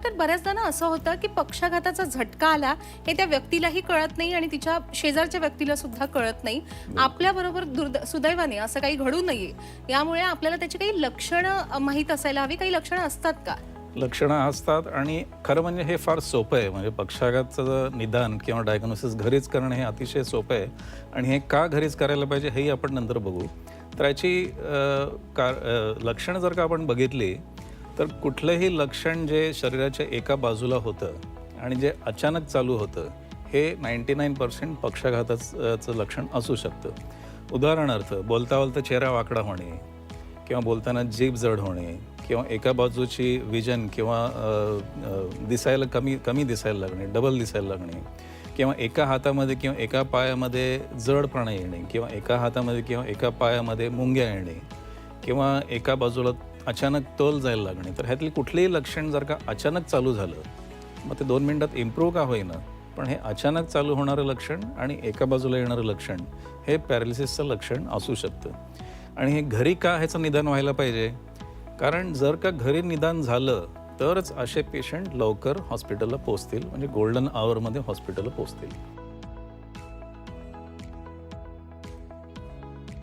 Doctor बऱ्याचदा ना असं होतं की पक्षाघाताचा झटका आला हे त्या व्यक्तीलाही कळत नाही आणि तिच्या शेजारच्या व्यक्तीला सुद्धा कळत नाही. आपल्याबरोबर सुदैवाने असं काही घडू नये यामुळे आपल्याला त्याची काही लक्षणं माहीत असायला हवी. काही लक्षणं असतात का? लक्षणं असतात आणि खरं म्हणजे हे फार सोपं आहे. म्हणजे पक्षाघाताचं निदान किंवा डायग्नोसिस घरीच करणं हे अतिशय सोपं आहे आणि हे का घरीच करायला पाहिजे हेही आपण नंतर बघू. तर याची लक्षणं जर का आपण बघितली तर कुठलंही लक्षण जे शरीराच्या एका बाजूला होतं आणि जे अचानक चालू होतं हे 99% पक्षाघाताचं लक्षण असू शकतं. उदाहरणार्थ बोलता बोलता चेहरा वाकडा होणे किंवा बोलताना जीभ जड होणे किंवा एका बाजूची विजन किंवा दिसायला कमी दिसायला लागणे, डबल दिसायला लागणे किंवा एका हातामध्ये किंवा एका पायामध्ये जडपणा येणे किंवा एका हातामध्ये किंवा एका पायामध्ये मुंग्या येणे किंवा एका बाजूला अचानक तोल जायला लागणे. तर ह्यातली कुठलीही लक्षण जर का अचानक चालू झालं मग ते 2 मिनिटात इम्प्रूव्ह का होईना पण हे अचानक चालू होणारं लक्षण आणि एका बाजूला येणारं लक्षण हे पॅरालिसिसचं लक्षण असू शकतं. आणि हे घरी का ह्याचं निदान व्हायला पाहिजे? कारण जर का घरी निदान झालं तरच असे पेशंट लवकर हॉस्पिटलला पोहोचतील, म्हणजे गोल्डन आवरमध्ये हॉस्पिटलला पोहोचतील.